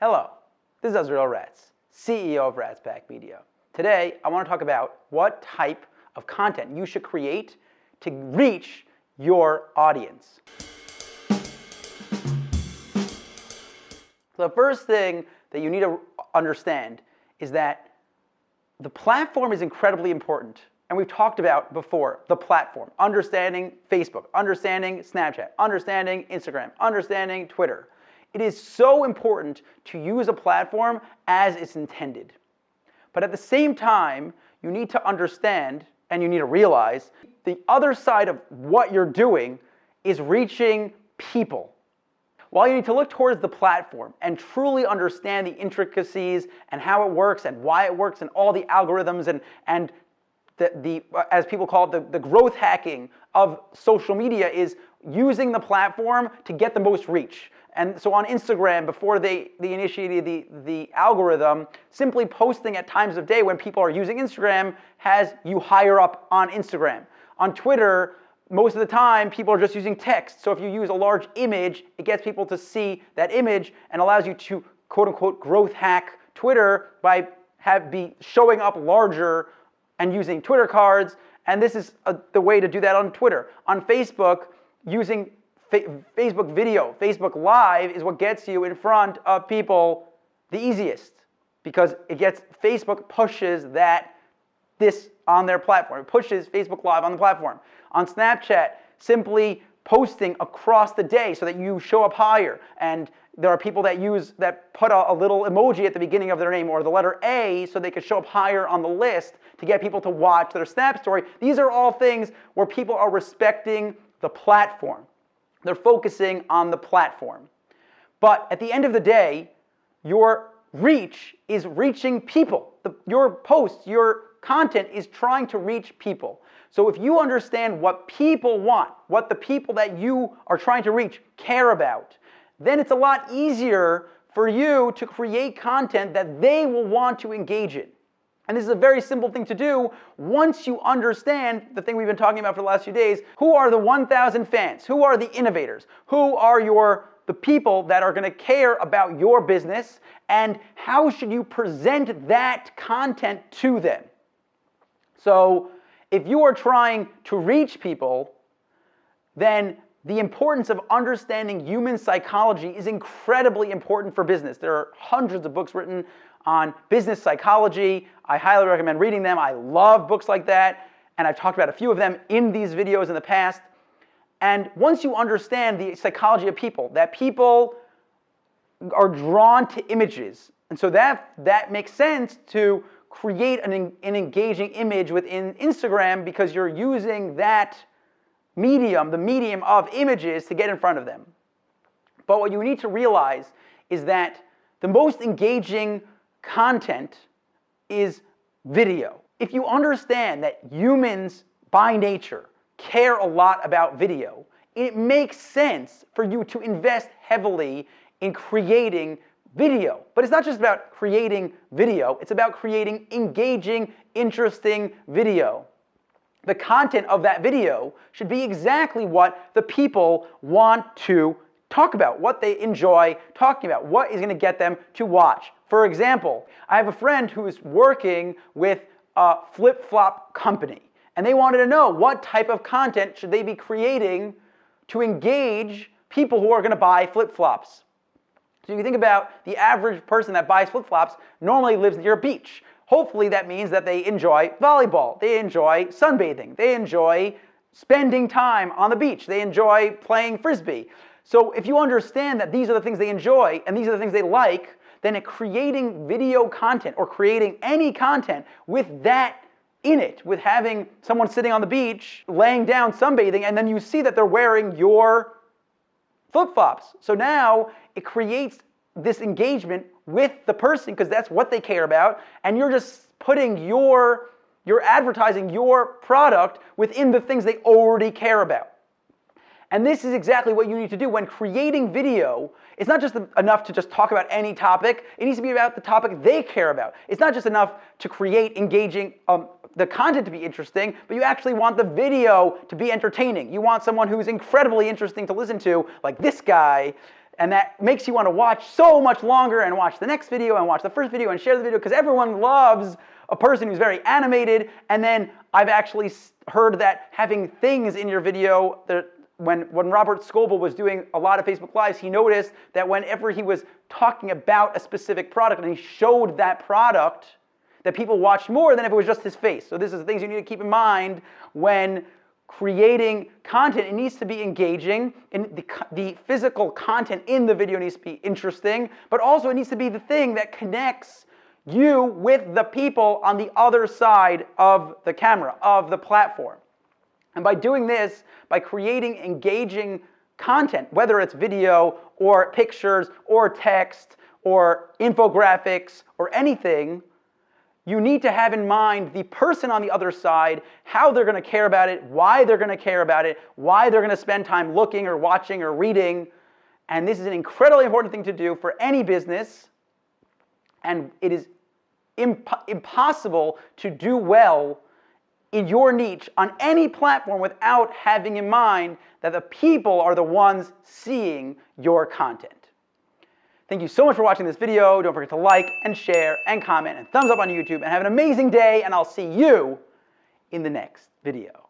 Hello, this is Azrael Ratz, CEO of Ratz Pack Media. Today, I want to talk about what type of content you should create to reach your audience. So the first thing that you need to understand is that the platform is incredibly important. And we've talked about before the platform, understanding Facebook, understanding Snapchat, understanding Instagram, understanding Twitter. It is so important to use a platform as it's intended. But at the same time, you need to understand and you need to realize the other side of what you're doing is reaching people. While you need to look towards the platform and truly understand the intricacies and how it works and why it works and all the algorithms and as people call it, the growth hacking of social media is using the platform to get the most reach. And so on Instagram, before they initiated the algorithm, simply posting at times of day when people are using Instagram has you higher up on Instagram. On Twitter, most of the time, people are just using text. So if you use a large image, it gets people to see that image and allows you to, quote unquote, growth hack Twitter by be showing up larger and using Twitter cards. And this is the way to do that on Twitter. On Facebook, using Facebook video, Facebook Live is what gets you in front of people the easiest because Facebook pushes this on their platform. It pushes Facebook Live on the platform. On Snapchat, simply posting across the day so that you show up higher. And there are people that put a little emoji at the beginning of their name or the letter A so they can show up higher on the list to get people to watch their Snap story. These are all things where people are respecting the platform. They're focusing on the platform. But at the end of the day, your reach is reaching people. Your posts, your content is trying to reach people. So if you understand what people want, what the people that you are trying to reach care about, then it's a lot easier for you to create content that they will want to engage in. And this is a very simple thing to do once you understand the thing we've been talking about for the last few days. Who are the 1,000 fans? Who are the innovators? Who are the people that are going to care about your business? And how should you present that content to them? So if you are trying to reach people, then the importance of understanding human psychology is incredibly important for business. There are hundreds of books written on business psychology. I highly recommend reading them. I love books like that, and I've talked about a few of them in these videos in the past. And once you understand the psychology of people, that people are drawn to images, and so that makes sense to create an engaging image within Instagram because you're using that medium, the medium of images, to get in front of them. But what you need to realize is that the most engaging content is video. If you understand that humans by nature care a lot about video, it makes sense for you to invest heavily in creating video. But it's not just about creating video, it's about creating engaging, interesting video. The content of that video should be exactly what the people want to talk about, what they enjoy talking about, what is going to get them to watch. For example, I have a friend who is working with a flip-flop company, and they wanted to know what type of content should they be creating to engage people who are going to buy flip-flops. So if you think about the average person that buys flip-flops normally lives near a beach. Hopefully that means that they enjoy volleyball, they enjoy sunbathing, they enjoy spending time on the beach, they enjoy playing frisbee. So if you understand that these are the things they enjoy and these are the things they like, then creating video content or creating any content with that in it, with having someone sitting on the beach, laying down, sunbathing, and then you see that they're wearing your flip-flops. So now it creates this engagement with the person because that's what they care about, and you're just putting you're advertising your product within the things they already care about. And this is exactly what you need to do when creating video. It's not just enough to just talk about any topic. It needs to be about the topic they care about. It's not just enough to create engaging, the content to be interesting, but you actually want the video to be entertaining. You want someone who's incredibly interesting to listen to, like this guy, And that makes you want to watch so much longer and watch the next video and watch the first video and share the video, because everyone loves a person who's very animated. And then I've actually heard that having things in your video, when Robert Scoble was doing a lot of Facebook Lives, he noticed that whenever he was talking about a specific product and he showed that product, that people watched more than if it was just his face. So this is the things you need to keep in mind when creating content. It needs to be engaging, and the physical content in the video needs to be interesting, but also it needs to be the thing that connects you with the people on the other side of the camera, of the platform. And by doing this, by creating engaging content, whether it's video or pictures or text or infographics or anything, you need to have in mind the person on the other side, how they're going to care about it, why they're going to care about it, why they're going to spend time looking or watching or reading. And this is an incredibly important thing to do for any business. And it is impossible to do well in your niche on any platform without having in mind that the people are the ones seeing your content. Thank you so much for watching this video. Don't forget to like and share and comment and thumbs up on YouTube, and have an amazing day, and I'll see you in the next video.